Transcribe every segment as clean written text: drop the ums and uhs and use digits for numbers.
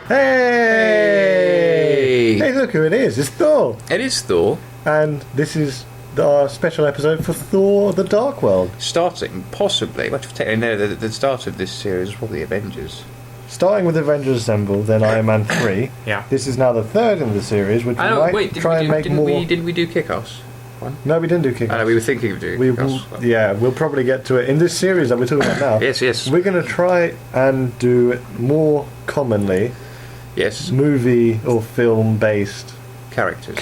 Hey! Hey, look who it is. It's Thor. It is Thor. And this is our special episode for Thor the Dark World. Starting, possibly, well, technically, no, the start of this series was probably Avengers. Starting with Avengers Assemble, then Iron Man 3. Yeah. This is now the third in the series, which we might try and make more... Didn't we do Kick-Ass? No, we didn't do Kick-Ass. We were thinking of doing Kick-Ass. Yeah, we'll probably get to it. In this series that we're talking about now, yes. We're going to try and do it more commonly. Yes. Movie or film-based... Character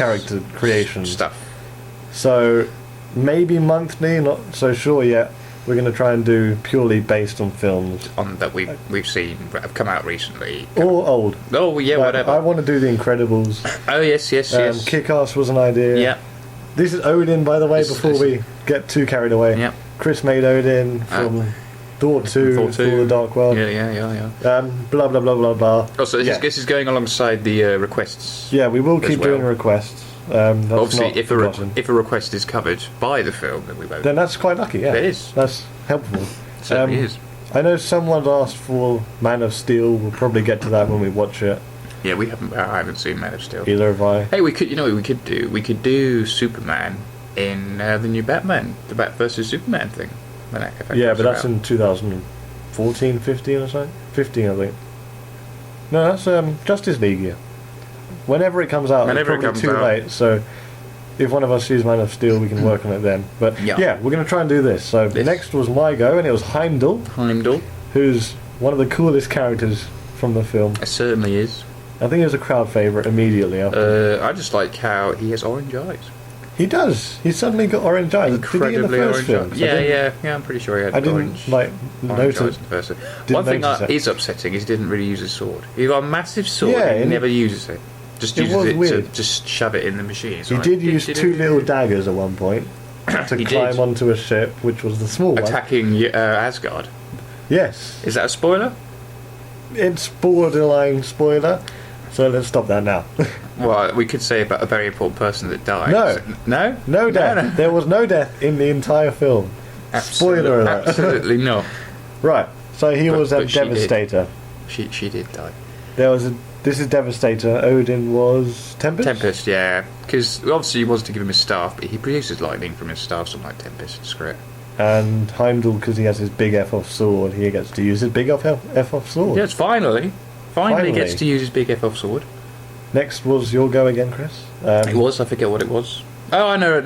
creation. Stuff. So, maybe monthly, not so sure yet. We're going to try and do purely based on films that we've seen have come out recently, or old. Oh yeah, whatever. I want to do The Incredibles. Oh yes. Kick-Ass was an idea. Yeah. This is Odin, by the way. Before we get too carried away. Yeah. Chris made Odin from Thor 2, Thor the Dark World. Yeah. Blah blah blah blah blah. Also, this is going alongside the requests. Yeah, we will keep doing requests. Obviously, if a request is covered by the film, then we won't. Then that's quite lucky. Yeah, it is. That's helpful. It certainly is. I know someone asked for Man of Steel. We'll probably get to that when we watch it. Yeah, I haven't seen Man of Steel. Either have I. Hey, we could. You know what we could do? We could do Superman in the new Batman, the Bat versus Superman thing. Yeah, but that's in 2014, 15 or something. 15, I think. No, that's Justice League year. Whenever it comes out, it's probably too late. So, if one of us sees Man of Steel, we can work on it then. But yeah, we're going to try and do this. So next was my go, and it was Heimdall. Who's one of the coolest characters from the film. It certainly is. I think he was a crowd favourite immediately after. I just like how he has orange eyes. He does. He's suddenly got orange eyes. Incredibly Did he in the first film? Eyes. Yeah. I'm pretty sure he had orange eyes in the first. One thing that is upsetting is he didn't really use his sword. He got a massive sword and he never uses it. Just uses it to just shove it in the machine. He did use two little daggers at one point to climb onto a ship, which was the small one. Attacking Asgard. Yes. Is that a spoiler? It's borderline spoiler. So let's stop that now. Well, we could say about a very important person that died. No death. No. There was no death in the entire film. Spoiler alert. Absolutely not. Right. So he was a Devastator. She did die. This is Devastator. Odin was Tempest? Tempest, yeah. Because obviously he wanted to give him his staff, but he produces lightning from his staff, something like Tempest. Screw it. And Heimdall, because he has his big F-off sword, he gets to use his big F-off sword. Yes, finally gets to use his big F-off sword. Next was your go again, Chris. It was, I forget what it was. Oh, I know, it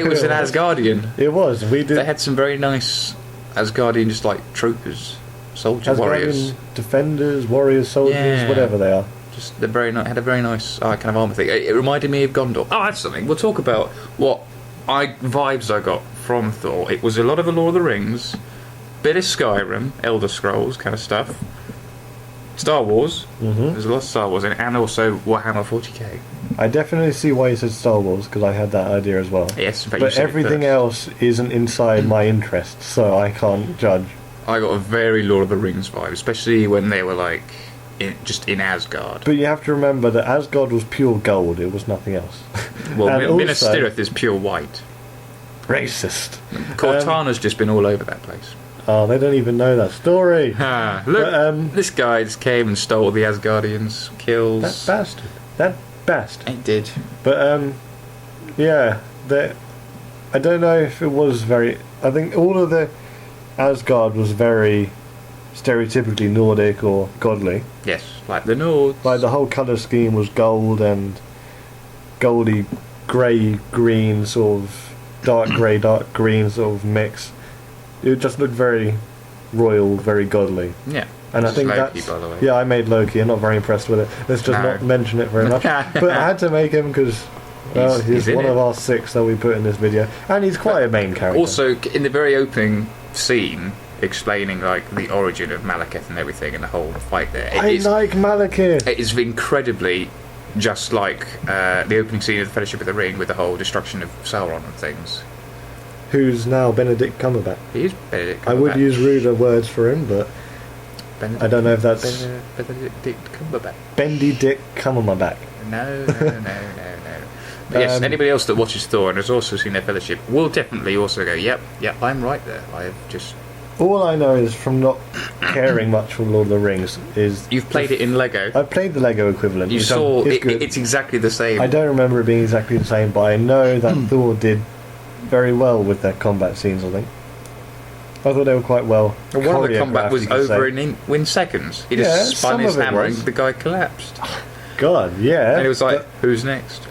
was an Asgardian. It was, They had some very nice Asgardian, just like troopers. Soldiers, warriors, defenders, warriors, soldiers, whatever they are. Just had a very nice kind of armor thing. It reminded me of Gondor. Oh, that's something. We'll talk about what vibes I got from Thor. It was a lot of the Lord of the Rings, bit of Skyrim, Elder Scrolls kind of stuff. Star Wars. There's a lot of Star Wars in it, and also Warhammer 40k. I definitely see why you said Star Wars, because I had that idea as well. Yes, but everything else isn't inside my interest, so I can't judge. I got a very Lord of the Rings vibe, especially when they were like just in Asgard. But you have to remember that Asgard was pure gold; it was nothing else. Well, Minas Tirith is pure white. Racist. Cortana's just been all over that place. Oh, they don't even know that story. Look, this guy just came and stole the Asgardians, kills That bastard. It did. But yeah, I don't know if it was very. I think all of the Asgard was very stereotypically Nordic or godly. Yes, like the Nords. Like the whole colour scheme was gold and goldy, grey, green, sort of dark grey, dark green sort of mix. It just looked very royal, very godly. Yeah. And I think Loki, by the way. Yeah, I made Loki. I'm not very impressed with it. Let's just not mention it very much. But I had to make him because he's one of our 6 that we put in this video, and he's quite a main character. Also, in the very opening scene, explaining like the origin of Malekith and everything, and the whole fight there. I like Malekith. It is incredibly just like the opening scene of the Fellowship of the Ring, with the whole destruction of Sauron and things. Who's now Benedict Cumberbatch. He is Benedict Cumberbatch. I would use ruder words for him, but I don't know if that's... Benedict Cumberbatch. Benedict Cumberbatch. No. But yes, anybody else that watches Thor and has also seen their Fellowship will definitely also go, yep, I'm right there. I have just All I know is from not caring much for Lord of the Rings is... You've played it in Lego. I played the Lego equivalent. You saw it's exactly the same. I don't remember it being exactly the same, but I know that Thor did very well with their combat scenes, I think. I thought they were quite well. One of the combat was over in seconds. He just spun his hammer and the guy collapsed. God, yeah. And it was like, who's next?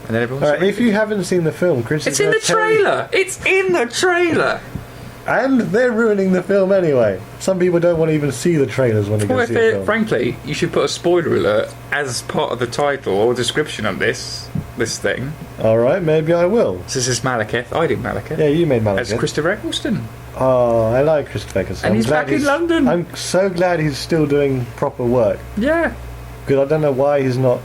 And then everyone's if you haven't seen the film, Chris, it's in the trailer. It's in the trailer. And they're ruining the film anyway. Some people don't want to even see the trailers when they go see the film. Frankly, you should put a spoiler alert as part of the title or description of this thing. Alright, maybe I will. This is Malekith. I did Malekith. Yeah, you made Malekith. As Christopher Eccleston. Oh, I like Christopher Eccleston. And he's back in London. I'm so glad he's still doing proper work. Yeah. Because I don't know why he's not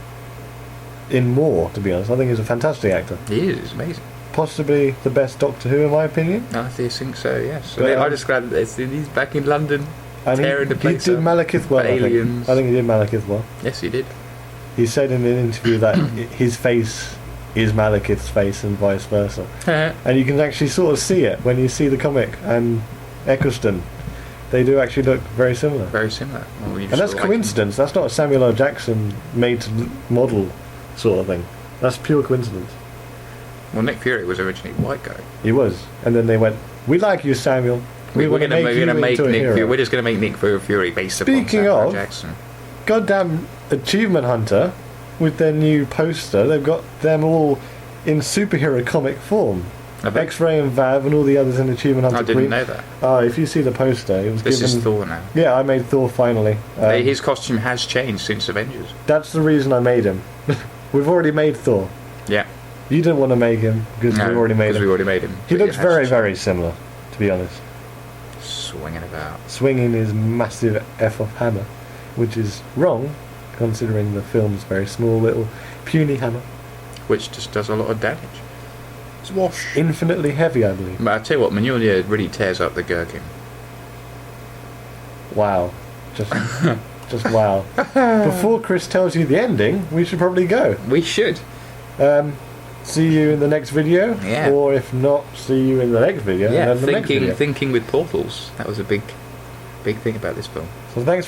in more, to be honest. I think he's a fantastic actor. He is. He's amazing. Possibly the best Doctor Who, in my opinion. I think so, yes. But, I'm just glad that he's back in London, and tearing the place up. He did Malekith well, Aliens. I think he did Malekith well. Yes, he did. He said in an interview that his face is Malekith's face and vice versa. And you can actually sort of see it when you see the comic and Eccleston. They do actually look very similar. Very similar. Well, and that's coincidence. That's not a Samuel L. Jackson made to model sort of thing. That's pure coincidence. Well, Nick Fury was originally a white guy. He was, and then they went, "We like you, Samuel. We're going to make Nick Fury. We're just going to make Nick Fury based upon Samuel Jackson." Goddamn Achievement Hunter, with their new poster, they've got them all in superhero comic form. X-Ray and Vav and all the others in Achievement Hunter. I didn't know that. Oh, if you see the poster, it was This is Thor now. Yeah, I made Thor finally. His costume has changed since Avengers. That's the reason I made him. We've already made Thor. Yeah. You didn't want to make him because we already made him. He looks very, very similar, to be honest. Swinging about. Swinging his massive F-off hammer, which is wrong, considering the film's very small, little, puny hammer. Which just does a lot of damage. Swash. Infinitely heavy, I believe. But I tell you what, Mjolnir really tears up the Gherkin. Wow. Just wow. Before Chris tells you the ending, we should probably go. We should. See you in the next video, yeah. Or if not, see you in the next video. Yeah, and then the next video. Thinking with portals. That was a big thing about this film. So thanks.